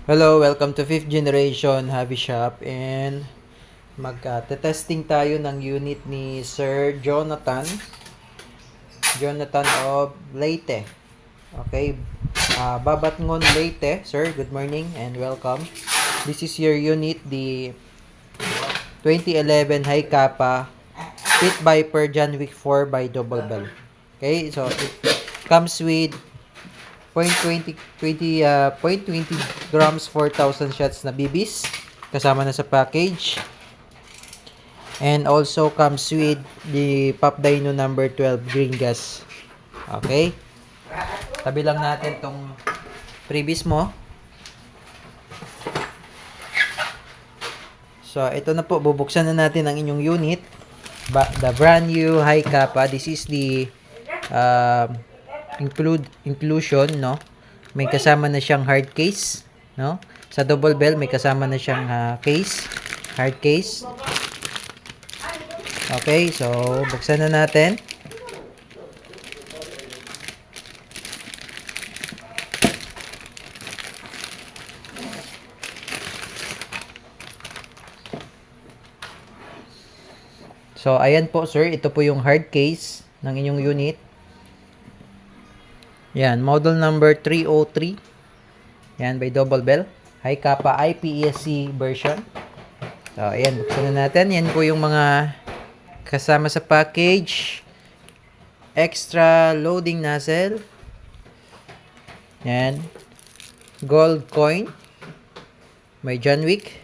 Hello, welcome to 5th generation Hobby Shop, and mag-testing tayo ng unit ni Sir Jonathan of Leyte. Okay, Babatngon Leyte. Sir, good morning and welcome. This is your unit, the 2011 High Kappa Pit Viper John Wick 4 by Double Bell. Okay, so it comes with 0.20 grams 4,000 shots na BBs kasama na sa package, and also comes with the Pop Dino number 12 green gas. Okay, tabi lang natin tong previous mo. So ito na po, bubuksan na natin ang inyong unit, the brand new High Kappa. This is the inclusion, no? May kasama na siyang hard case, no? Sa double bell may kasama na siyang hard case. Okay, so buksan na natin. So ayan po, sir, ito po yung hard case ng inyong unit. Yan, model number 303. Yan, by Double Bell. High Kappa IPSC version. So, ayan, buksan na natin. Yan po yung mga kasama sa package. Extra loading nozzle. Yan. Gold coin. May John Wick.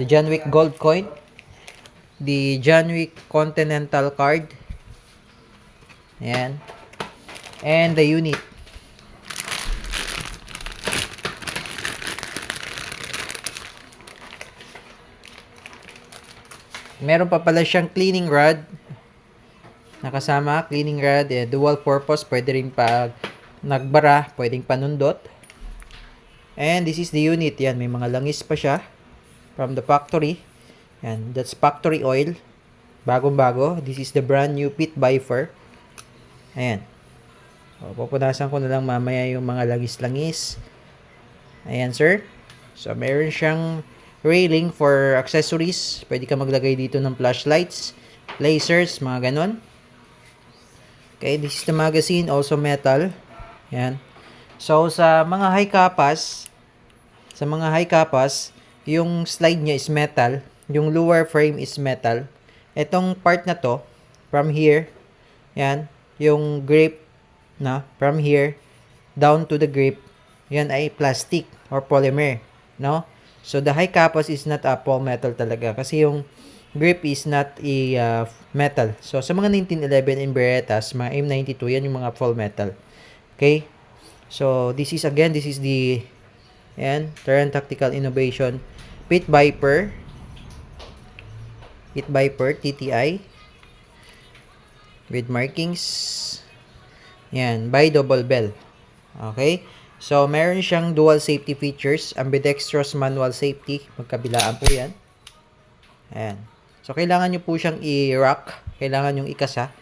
The John Wick gold coin. The John Wick Continental card. Yan. And the unit. Meron pa pala siyang cleaning rod. Nakasama, cleaning rod, dual purpose, pwede rin pa nagbara, pwedeng panundot. And this is the unit. Yan, may mga langis pa siya from the factory. Yan, that's factory oil. Bagong-bago. This is the brand new Pit Viper. Ayan. O, pupunasan ko na lang mamaya yung mga langis-langis. Ayan, sir. So, meron siyang railing for accessories. Pwede ka maglagay dito ng flashlights, lasers, mga ganon. Okay, this is the magazine, also metal. Yan. So, sa mga high kappas, yung slide niya is metal. Yung lower frame is metal. Etong part na to, from here, yan, yung grip, na, from here, down to the grip, yan ay plastic or polymer, no? So, the high kappas is not a full metal talaga. Kasi yung grip is not a metal. So, sa mga 1911 and Berettas, mga M92, yan yung mga full metal. Okay? So, this is the Terran Tactical Innovation Pit Viper TTI with markings. Yan, by Double Bell. Okay? So, meron siyang dual safety features, ambidextrous manual safety, magkabilaan po yan. Ayan. So, kailangan nyo po siyang i-rock, kailangan nyo ikasa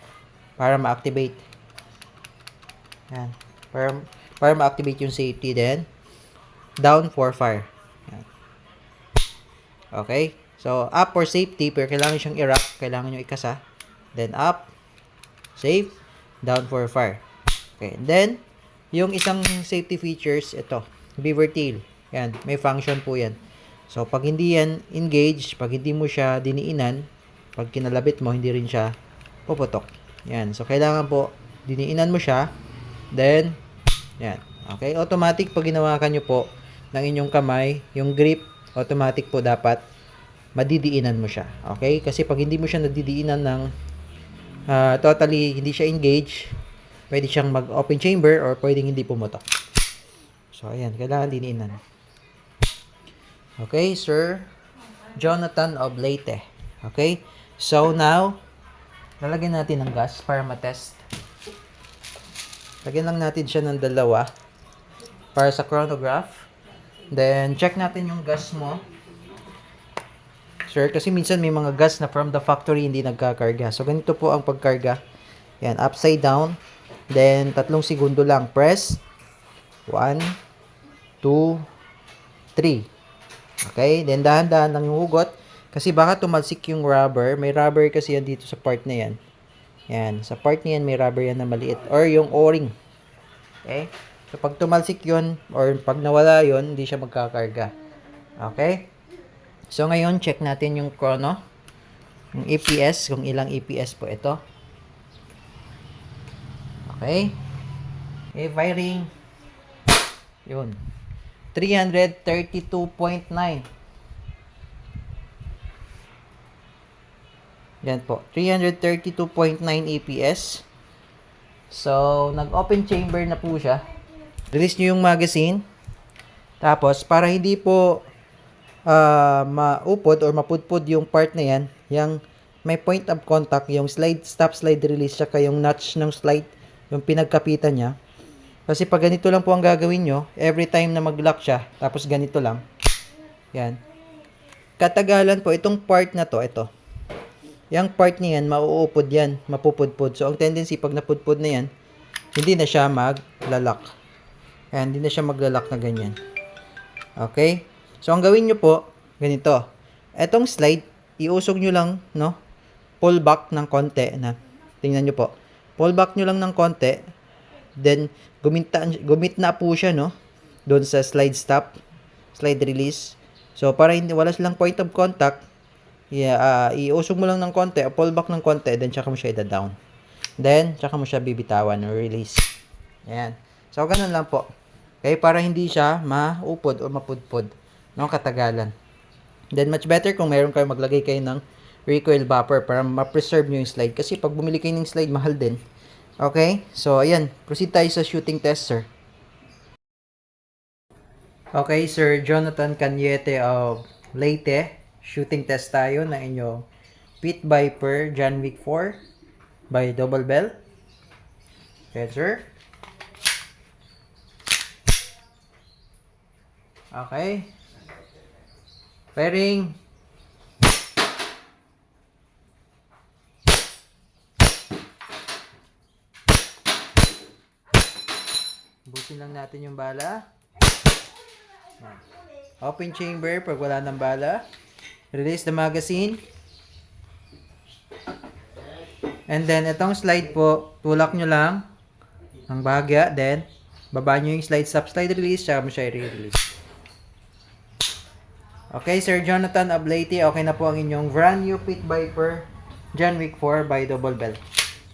para ma-activate. Ayan. Para ma-activate yung safety, then down for fire. Ayan. Okay. So, up for safety, pero kailangan siyang i-rock, kailangan nyo ikasa. Then up, safe, down for fire. Okay. And then, yung isang safety features, ito, beaver tail. Yan, may function po yan. So, pag hindi yan engaged, pag hindi mo siya diniinan, pag kinalabit mo, hindi rin siya puputok. Yan. So, kailangan po, diniinan mo siya. Then, yan. Okay? Automatic, pag ginawakan nyo po ng inyong kamay, yung grip, automatic po dapat madidiinan mo siya. Okay? Kasi pag hindi mo siya nadidiinan ng totally, hindi siya engaged, pwede siyang mag-open chamber or pwedeng hindi pumutok. So, ayan. Kailangan diniinan. Okay, Sir Jonathan of Leyte. Okay? So, now, lalagyan natin ng gas para matest. Lagyan lang natin siya ng dalawa para sa chronograph. Then, check natin yung gas mo. Sir, kasi minsan may mga gas na from the factory hindi nagkakarga. So, ganito po ang pagkarga. Yan, upside down. Then, 3 segundo lang. Press. 1, 2, 3. Okay? Then, dahan-dahan lang yung hugot. Kasi baka tumalsik yung rubber. May rubber kasi yan dito sa part na yan. Yan. Sa part na yan, may rubber yan na maliit. Or yung O-ring. Okay? So, pag tumalsik yun, or pag nawala yun, hindi siya magkakarga. Okay? So, ngayon, check natin yung chrono. Yung EPS, kung ilang EPS po ito. Okay? Okay, firing. Yun. 332.9. Yan po. 332.9 EPS. So, nag-open chamber na po siya. Release nyo yung magazine. Tapos, para hindi po maupod or mapudpud yung part na yan, yung may point of contact, yung stop slide release, saka yung notch ng slide, yung pinagkapitan niya. Kasi pag ganito lang po ang gagawin nyo, every time na mag-lock siya, tapos ganito lang, yan. Katagalan po, itong part na to, ito. Yung part niyan, mauupod yan, mapupudpud. So, ang tendency, pag napudpud na yan, hindi na siya maglalak. Ayan, hindi na siya maglalak na ganyan. Okay? So, ang gawin nyo po, ganito. Etong slide, iusog nyo lang, no? Pull back ng konti. Tingnan nyo po. Pull back nyo lang ng konti. Then, gumit na po siya, no? Doon sa slide stop, slide release. So, para hindi, wala silang point of contact, iusog mo lang ng konti, pull back ng konti, then tsaka mo siya ida-down. Then, tsaka mo siya bibitawan or release. Ayan. So, ganun lang po. Okay, para hindi siya maupod o mapudpod. No, katagalan. Then, much better kung meron kayo maglagay kayo ng recoil buffer para ma-preserve nyo yung slide. Kasi pag bumili kayo ng slide, mahal din. Okay? So, ayan. Proceed tayo sa shooting test, sir. Okay, Sir Jonathan Cañete of Leyte. Shooting test tayo na inyong Pit Viper John Wick 4 by Double Bell. Okay, sir. Okay. Firing. Busin lang natin yung bala. Open chamber pag wala ng bala. Release the magazine. And then, itong slide po, tulak nyo lang ang bahagya. Then, baba nyo yung slide stop, slide release, tsaka mo siya i-release. Okay, Sir Jonathan Ablate, okay na po ang inyong brand new Pit Viper John Wick 4 by Double Bell.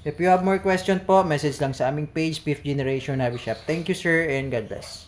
If you have more question po, message lang sa aming page, 5th Generation Navy Shop. Thank you, sir, and God bless.